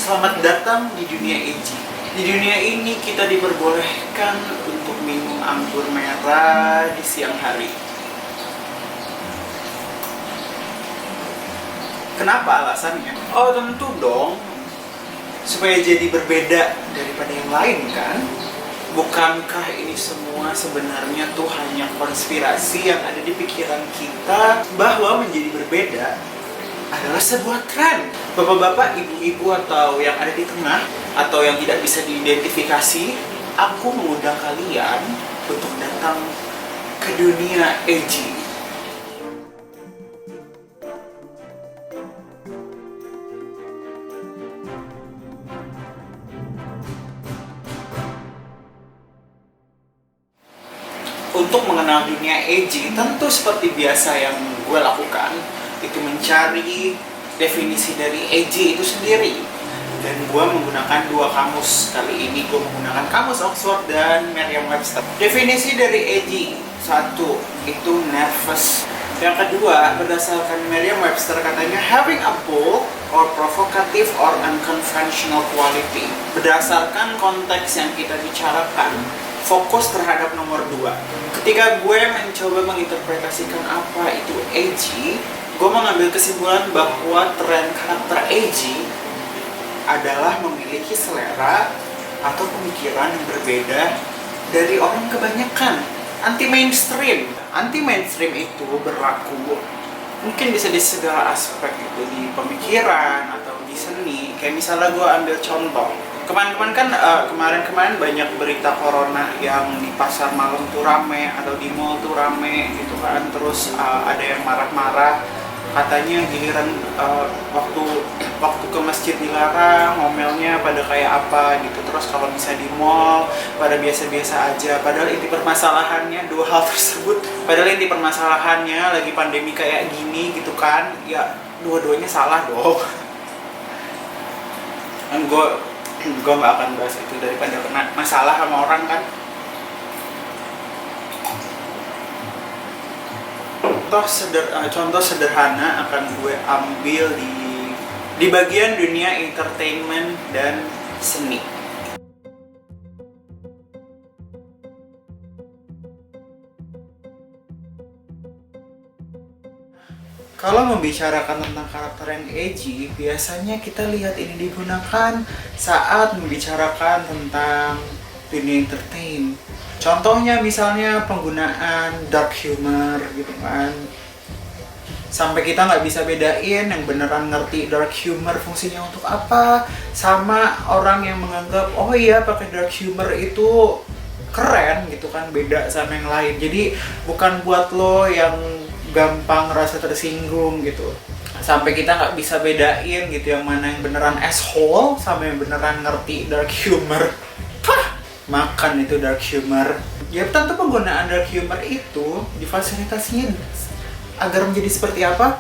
Selamat datang di dunia edgy. Di dunia ini kita diperbolehkan untuk minum anggur merah di siang hari. Kenapa alasannya? Oh tentu dong, supaya jadi berbeda daripada yang lain kan? Bukankah ini semua sebenarnya tuh hanya konspirasi yang ada di pikiran kita bahwa menjadi berbeda adalah sebuah tren. Bapak-bapak, ibu-ibu atau yang ada di tengah atau yang tidak bisa diidentifikasi, aku mengundang kalian untuk datang ke dunia edgy. Untuk mengenal dunia edgy, tentu seperti biasa yang gue lakukan, itu mencari definisi dari edgy itu sendiri. Dan gue menggunakan dua kamus. Kali ini gue menggunakan kamus Oxford dan Merriam-Webster. Definisi dari edgy, satu, itu nervous. Yang kedua, berdasarkan Merriam-Webster katanya having a bold or provocative or unconventional quality. Berdasarkan konteks yang kita bicarakan, fokus terhadap nomor 2. Ketika gue mencoba menginterpretasikan apa itu edgy, gue mengambil kesimpulan bahwa tren karakter edgy adalah memiliki selera atau pemikiran yang berbeda dari orang kebanyakan. Anti-mainstream. Anti-mainstream itu berlaku mungkin bisa di segala aspek, itu di pemikiran atau di seni. Kayak misalnya gue ambil contoh, kemarin banyak berita corona yang di pasar malam tuh rame atau di mall tuh rame gitu kan. Terus ada yang marah-marah, katanya giliran waktu ke masjid dilarang, ngomelnya pada kayak apa gitu. Terus kalau bisa di mall pada biasa-biasa aja. Padahal inti permasalahannya dua hal tersebut. Padahal inti permasalahannya lagi pandemi kayak gini gitu kan. Ya dua-duanya salah dong. Kan gue nggak akan bahas itu daripada kena masalah sama orang kan. Contoh sederhana akan gue ambil di bagian dunia entertainment dan seni. Kalau membicarakan tentang karakter yang edgy, biasanya kita lihat ini digunakan saat membicarakan tentang dunia entertain. Contohnya misalnya penggunaan dark humor gitu kan. Sampai kita nggak bisa bedain yang beneran ngerti dark humor fungsinya untuk apa, sama orang yang menganggap oh iya pakai dark humor itu keren gitu kan, beda sama yang lain. Jadi bukan buat lo yang gampang rasa tersinggung gitu. Sampai kita nggak bisa bedain gitu yang mana yang beneran asshole sama yang beneran ngerti dark humor. Makan itu dark humor. Ya tentu penggunaan dark humor itu difasilitasinya agar menjadi seperti apa?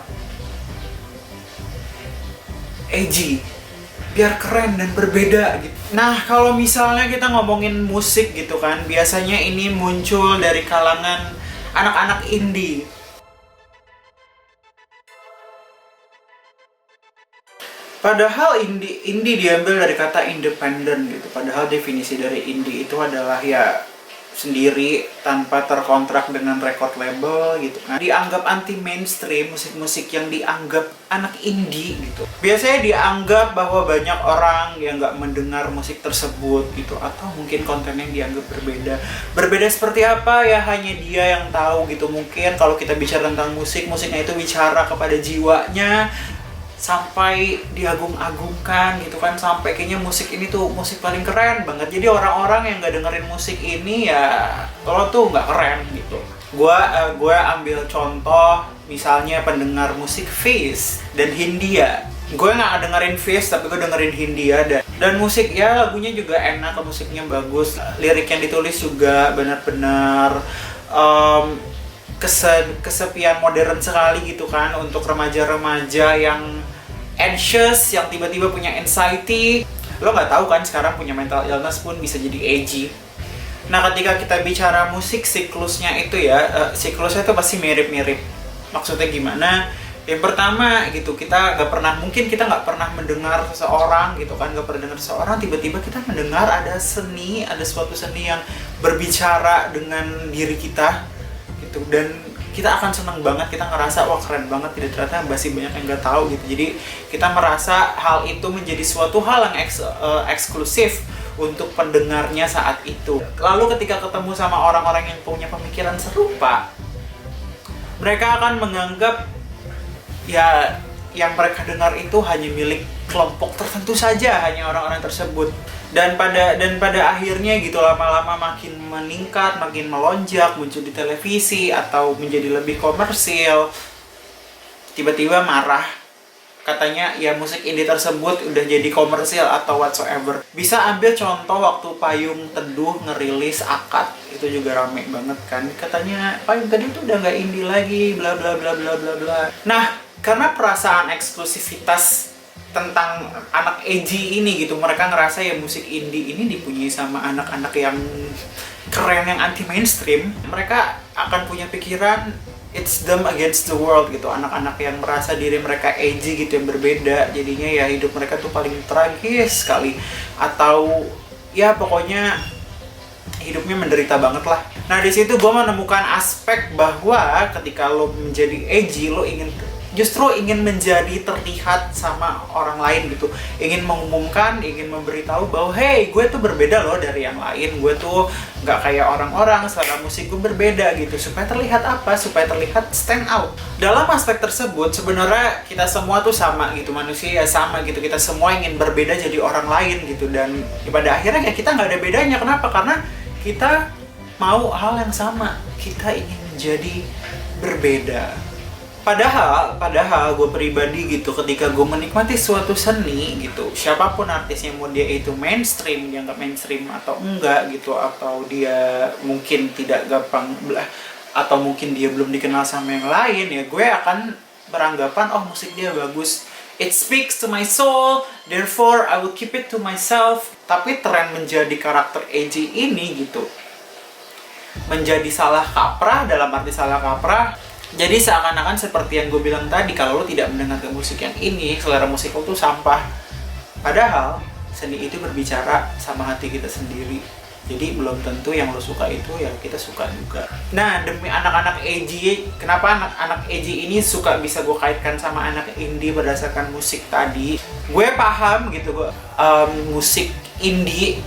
Edgy. Biar keren dan berbeda gitu. Nah, kalau misalnya kita ngomongin musik gitu kan, biasanya ini muncul dari kalangan anak-anak indie. Padahal indie diambil dari kata independent gitu. Padahal definisi dari indie itu adalah ya sendiri tanpa terkontrak dengan record label gitu kan. Dianggap anti mainstream, musik-musik yang dianggap anak indie gitu. Biasanya dianggap bahwa banyak orang yang nggak mendengar musik tersebut gitu, atau mungkin konten yang dianggap berbeda. Berbeda seperti apa ya hanya dia yang tahu gitu. Mungkin kalau kita bicara tentang musiknya itu bicara kepada jiwanya, sampai diagung-agungkan gitu kan, sampai kayaknya musik ini tuh musik paling keren banget. Jadi orang-orang yang nggak dengerin musik ini ya lo tuh nggak keren gitu. Gua ambil contoh misalnya pendengar musik Fish dan Hindia. Gue nggak dengerin Fish tapi gue dengerin Hindia dan musik ya lagunya juga enak, musiknya bagus, lirik yang ditulis juga benar-benar kesepian modern sekali gitu kan untuk remaja-remaja yang anxious, yang tiba-tiba punya anxiety. Lo nggak tahu kan sekarang punya mental illness pun bisa jadi edgy. Nah ketika kita bicara musik siklusnya itu ya, siklusnya itu pasti mirip-mirip. Maksudnya gimana? Yang pertama gitu, mungkin kita nggak pernah mendengar seseorang gitu kan, nggak pernah dengar seseorang, tiba-tiba kita mendengar ada suatu seni yang berbicara dengan diri kita gitu, dan kita akan senang banget, kita ngerasa wah keren banget, tidak ternyata masih banyak yang nggak tahu gitu. Jadi kita merasa hal itu menjadi suatu hal yang eksklusif untuk pendengarnya saat itu. Lalu ketika ketemu sama orang-orang yang punya pemikiran serupa, mereka akan menganggap ya yang mereka dengar itu hanya milik kelompok tertentu saja, hanya orang-orang tersebut. Dan pada akhirnya gitu, lama-lama makin meningkat, makin melonjak, muncul di televisi atau menjadi lebih komersil. Tiba-tiba marah, katanya ya musik indie tersebut udah jadi komersil atau whatsoever. Bisa ambil contoh waktu Payung Teduh ngerilis Akad, itu juga rame banget kan. Katanya Payung Teduh itu udah nggak indie lagi, bla bla bla bla bla bla. Nah, karena perasaan eksklusivitas tentang anak edgy ini gitu, mereka ngerasa ya musik indie ini dipunyai sama anak-anak yang keren, yang anti mainstream. Mereka akan punya pikiran it's them against the world gitu, anak-anak yang merasa diri mereka edgy gitu, yang berbeda, jadinya ya hidup mereka tuh paling tragis sekali, atau ya pokoknya hidupnya menderita banget lah. Nah, di situ gue menemukan aspek bahwa ketika lo menjadi edgy, lo justru ingin menjadi terlihat sama orang lain gitu, ingin mengumumkan, ingin memberitahu bahwa hey, gue tuh berbeda loh dari yang lain, gue tuh nggak kayak orang-orang, selera musik gue berbeda gitu, supaya terlihat apa? Supaya terlihat stand out. Dalam aspek tersebut sebenarnya kita semua tuh sama gitu, manusia ya sama gitu, kita semua ingin berbeda jadi orang lain gitu, dan pada akhirnya ya kita nggak ada bedanya. Kenapa? Karena kita mau hal yang sama, kita ingin menjadi berbeda. Padahal gue pribadi gitu, ketika gue menikmati suatu seni gitu, siapapun artisnya, mau dia itu mainstream, dianggap mainstream atau enggak gitu, atau dia mungkin tidak gampang atau mungkin dia belum dikenal sama yang lain, ya gue akan beranggapan oh musik dia bagus, it speaks to my soul, therefore I will keep it to myself. Tapi tren menjadi karakter edgy ini gitu menjadi salah kaprah, dalam arti salah kaprah. Jadi seakan-akan seperti yang gue bilang tadi, kalau lo tidak mendengarkan musik yang ini, selera musik lo tuh sampah. Padahal seni itu berbicara sama hati kita sendiri. Jadi belum tentu yang lo suka itu ya kita suka juga. Nah, demi anak-anak edgy, kenapa anak-anak edgy ini suka bisa gue kaitkan sama anak indie berdasarkan musik tadi? Gue paham gitu, musik indie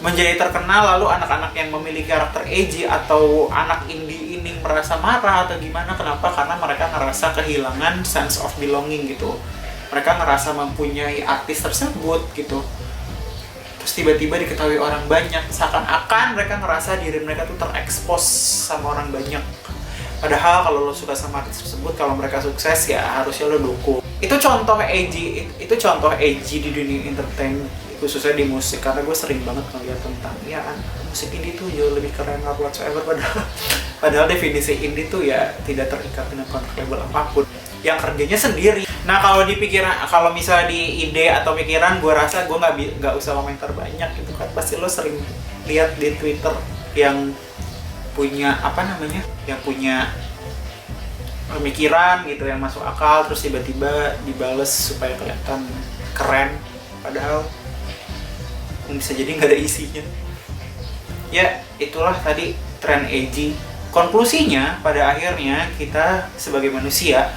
menjadi terkenal, lalu anak-anak yang memiliki karakter edgy atau anak indie ini merasa marah atau gimana. Kenapa? Karena mereka ngerasa kehilangan sense of belonging gitu. Mereka ngerasa mempunyai artis tersebut gitu, terus tiba-tiba diketahui orang banyak, seakan-akan mereka ngerasa diri mereka tuh terekspos sama orang banyak. Padahal kalau lo suka sama artis tersebut, kalau mereka sukses ya harusnya lo dukung. Itu contoh edgy di dunia entertain, khususnya di musik, karena gue sering banget ngeliat tentang ya musik indie tuh jauh lebih keren atau whatsoever, padahal definisi indie tuh ya tidak terikat dengan kontrak label apapun, yang kerjanya sendiri. Nah, kalau misalnya di ide atau pikiran, gue rasa gue nggak usah komentar banyak gitu kan. Pasti lo sering lihat di Twitter yang punya yang punya pemikiran gitu yang masuk akal, terus tiba-tiba dibales supaya kelihatan keren, padahal bisa jadi nggak ada isinya. Ya, itulah tadi tren edgy. Konklusinya, pada akhirnya kita sebagai manusia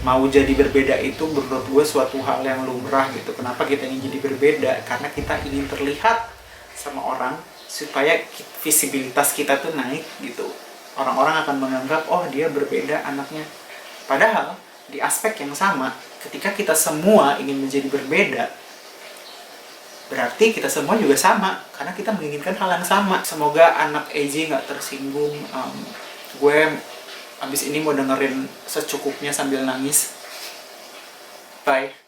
mau jadi berbeda itu menurut gue suatu hal yang lumrah gitu. Kenapa kita ingin jadi berbeda? Karena kita ingin terlihat sama orang supaya visibilitas kita tuh naik gitu. Orang-orang akan menganggap oh dia berbeda anaknya. Padahal di aspek yang sama, ketika kita semua ingin menjadi berbeda, berarti kita semua juga sama, karena kita menginginkan hal yang sama. Semoga anak edgy nggak tersinggung. Gue abis ini mau dengerin secukupnya sambil nangis. Bye.